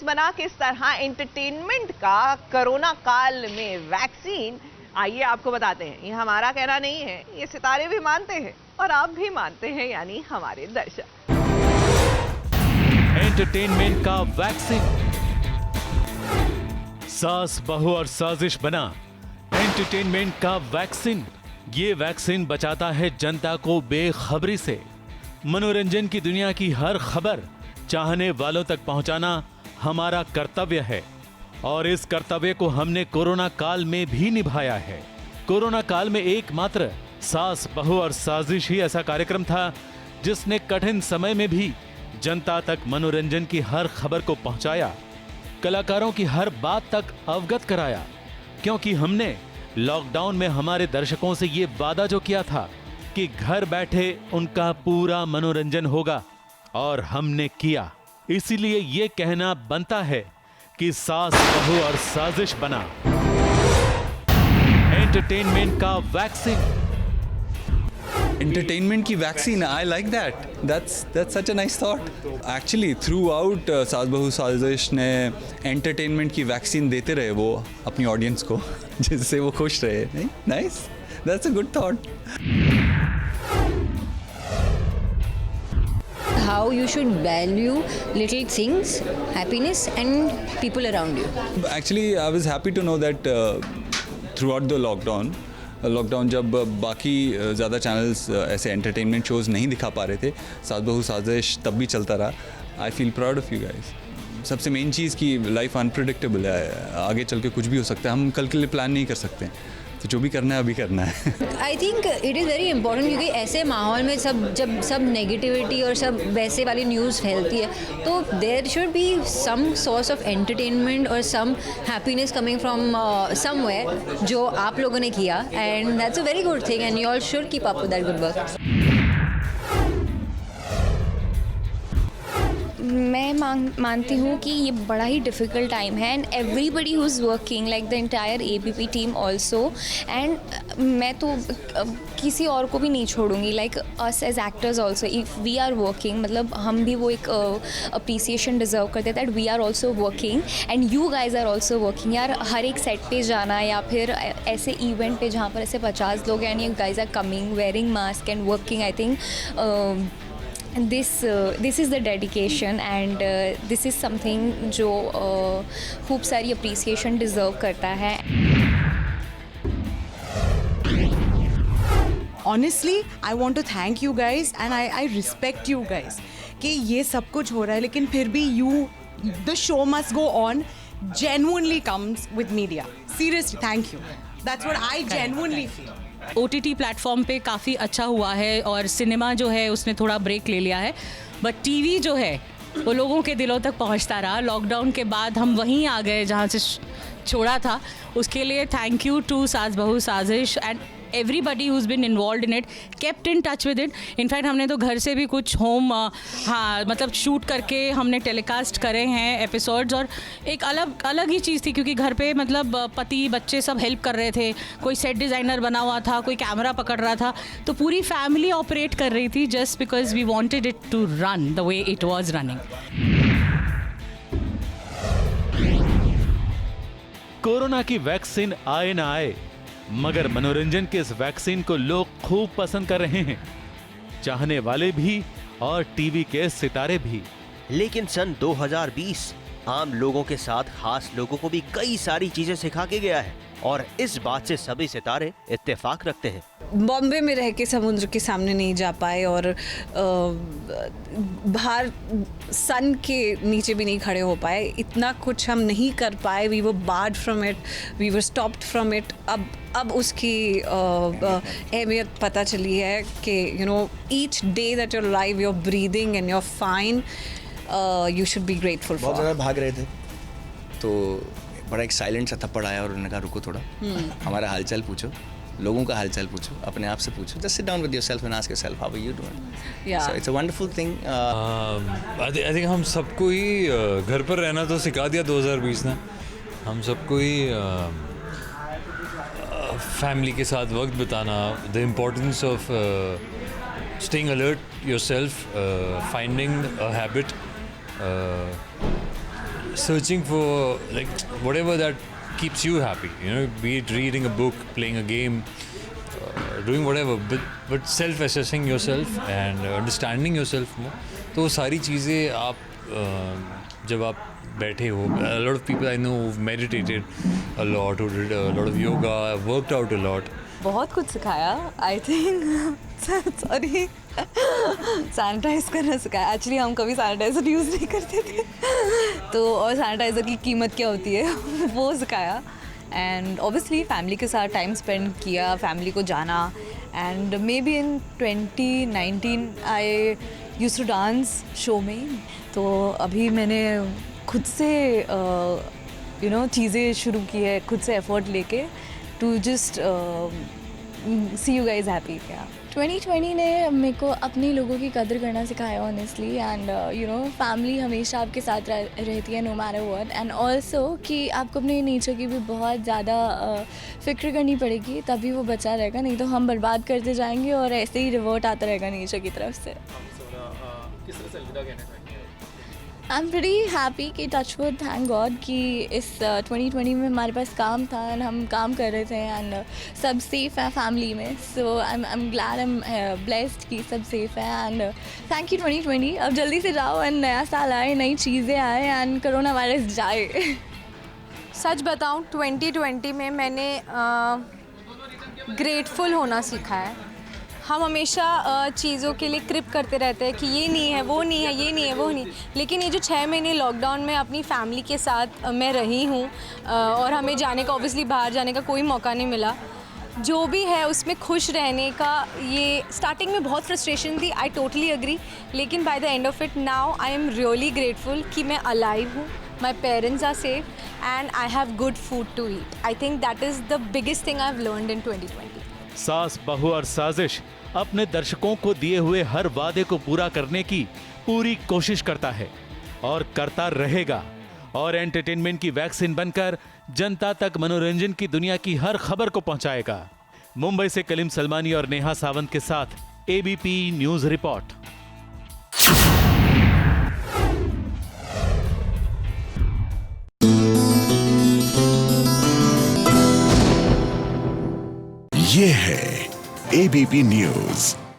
बना किस तरह एंटरटेनमेंट का कोरोना काल में वैक्सीन, आइए आपको बताते हैं। ये हमारा कहना नहीं है, ये सितारे भी मानते हैं और आप भी मानते हैं, यानी हमारे दर्शक। एंटरटेनमेंट का वैक्सीन, सास बहू और साजिश बना एंटरटेनमेंट का वैक्सीन। ये वैक्सीन बचाता है जनता को बेखबरी से। मनोरंजन की दुनिया की हर खबर चाहने वालों तक पहुंचाना हमारा कर्तव्य है और इस कर्तव्य को हमने कोरोना काल में भी निभाया है। कोरोना काल में एकमात्र सास बहू और साजिश ही ऐसा कार्यक्रम था जिसने कठिन समय में भी जनता तक मनोरंजन की हर खबर को पहुंचाया, कलाकारों की हर बात तक अवगत कराया, क्योंकि हमने लॉकडाउन में हमारे दर्शकों से ये वादा जो किया था कि घर बैठे उनका पूरा मनोरंजन होगा, और हमने किया। इसीलिए ये कहना बनता है कि सास बहू और साजिश बना एंटरटेनमेंट का वैक्सीन। Entertainment की vaccine, I like that. That's such a nice thought. Actually, throughout सास बहू साजिश ने entertainment की वैक्सीन देते रहे वो अपनी ऑडियंस को, जिससे वो खुश रहे। नहीं? Nice. That's a good thought. How you should value little things, happiness and people around you. Actually, I was happy to know that throughout the lockdown जब बाकी ज़्यादा चैनल्स ऐसे एंटरटेनमेंट शोज़ नहीं दिखा पा रहे थे, सास बहू साजिश तब भी चलता रहा। I feel proud of you guys. सबसे मेन चीज़ की लाइफ अनप्रेडिक्टेबल है, आगे चल के कुछ भी हो सकता है, हम कल के लिए प्लान नहीं कर सकते, तो जो भी करना है अभी करना है। I think it is very important, क्योंकि ऐसे माहौल में जब सब नेगेटिविटी और सब वैसे वाली न्यूज़ फैलती है, तो there should be some source of entertainment और some happiness coming from somewhere, जो आप लोगों ने किया, and that's a very good thing and you all should keep up with that good work. मैं मानती हूँ कि ये बड़ा ही डिफ़िकल्ट टाइम है and everybody who is working like the entire ABP team also, and मैं तो किसी और को भी नहीं छोड़ूंगी, like us as actors also, if we are working, मतलब हम भी वो एक अप्रिसिएशन डिज़र्व करते हैं that we are also working and you guys are also working. यार हर एक सेट पे जाना या फिर ऐसे इवेंट पे जहाँ पर ऐसे 50 लोग हैं and you guys are coming wearing mask and working, I think this is the dedication and this is something जो खूब सारी appreciation deserve करता है। Honestly, I want to thank you guys and I respect you guys कि ये सब कुछ हो रहा है, लेकिन फिर भी the show must go on genuinely comes with media. Seriously, thank you. That's what I genuinely feel. OTT platform पे काफ़ी अच्छा हुआ है और सिनेमा जो है उसने थोड़ा ब्रेक ले लिया है, बट टीवी जो है वो लोगों के दिलों तक पहुंचता रहा। लॉकडाउन के बाद हम वहीं आ गए जहां से छोड़ा था, उसके लिए थैंक यू टू सास बहू साजिश and everybody who's been involved in it, kept in touch with it. In fact हमने तो घर से भी कुछ होम मतलब शूट करके हमने टेलीकास्ट करे हैं एपिसोड्स, और एक अलग ही चीज़ थी क्योंकि घर पे मतलब पति बच्चे सब हेल्प कर रहे थे, कोई सेट डिज़ाइनर बना हुआ था, कोई कैमरा पकड़ रहा था, तो पूरी फैमिली ऑपरेट कर रही थी just because we wanted it to run the way it was running. Corona की वैक्सीन आए ना आए, मगर मनोरंजन के इस वैक्सीन को लोग खूब पसंद कर रहे हैं, चाहने वाले भी और टीवी के सितारे भी। लेकिन सन 2020 आम लोगों के साथ खास लोगों को भी कई सारी चीजें सिखा के गया है, और इस बात से सभी सितारे इत्तेफाक रखते हैं। बॉम्बे में रह के समुद्र के सामने नहीं जा पाए और बाहर सन के नीचे भी नहीं खड़े हो पाए, इतना कुछ हम नहीं कर पाए। We were barred from it, we were stopped from it. अब उसकी अहमियत पता चली है कि you know each day that your life you are breathing and you are fine, you should be grateful for. बहुत ज़्यादा भाग रहे थे तो बड़ा एक साइलेंट सा थप्पड़ आया और उन्होंने कहा रुको थोड़ा, हमारा हालचाल पूछो, लोगों का हालचाल पूछो, अपने आप से पूछो, just sit down with yourself and ask yourself how are you doing. So it's a wonderful thing. I think हम सबको ही घर पर रहना तो सिखा दिया 2020 ने, हम सबको ही फैमिली के साथ वक्त बिताना, the importance of staying alert yourself, finding a habit, searching for like whatever that keeps you happy. You know, be it reading a book, playing a game, doing whatever, but self-assessing yourself and understanding yourself more. तो वो सारी चीज़ें आप जब आप बैठे हो, a lot of people I know who've meditated a lot, who did a lot of yoga, worked out a lot. बहुत कुछ सिखाया आई थिंक. सॉरी, सैनिटाइज करना सिखाया. एक्चुअली हम कभी सैनिटाइजर यूज़ नहीं करते थे तो, और सैनिटाइज़र की कीमत क्या होती है वो सिखाया. एंड ऑब्वियसली फैमिली के साथ टाइम स्पेंड किया, फैमिली को जाना. And maybe in 2019 I used to dance show में. तो अभी मैंने खुद से चीज़ें शुरू की है, खुद से एफर्ट लेके to just see you guys happy. क्या 2020 ने मेरे को अपने लोगों की कदर करना सिखाया ऑनेस्टली. एंड फैमिली हमेशा आपके साथ रहती है no matter what. And also कि आपको अपने नेचर की भी बहुत ज़्यादा फिक्र करनी पड़ेगी, तभी वो बचा रहेगा. नहीं तो हम बर्बाद करते जाएंगे और ऐसे ही रिवर्ट आता रहेगा नेचर की तरफ से. आई एम प्रीटी हैप्पी कि टचवुड थैंक गॉड कि इस 2020 में हमारे पास काम था एंड हम काम कर रहे थे एंड सब सेफ है फैमिली में. So I am glad, I am blessed कि सब सेफ है. And thank you 2020. अब जल्दी से जाओ एंड नया साल आए, नई चीज़ें आए एंड कोरोना वायरस जाए. सच बताऊं 2020 में मैंने ग्रेटफुल होना सीखा है. हम हमेशा चीज़ों के लिए क्रिप करते रहते हैं कि ये नहीं है, वो नहीं है, ये नहीं है, वो नहीं. लेकिन ये जो 6 महीने लॉकडाउन में अपनी फैमिली के साथ मैं रही हूँ और हमें जाने का, ऑब्वियसली बाहर जाने का कोई मौका नहीं मिला. जो भी है उसमें खुश रहने का. ये स्टार्टिंग में बहुत फ्रस्ट्रेशन थी, आई टोटली एग्री. लेकिन by the end of it now I am really grateful कि मैं अलाइव हूँ, my parents are safe and I have good food to eat. I think that is the biggest thing I have learned in 2020. सास, बहू और साजिश अपने दर्शकों को दिए हुए हर वादे को पूरा करने की पूरी कोशिश करता है और करता रहेगा. और एंटरटेनमेंट की वैक्सीन बनकर जनता तक मनोरंजन की दुनिया की हर खबर को पहुंचाएगा. मुंबई से कलीम सलमानी और नेहा सावंत के साथ एबीपी न्यूज रिपोर्ट. ये है एबीपी न्यूज.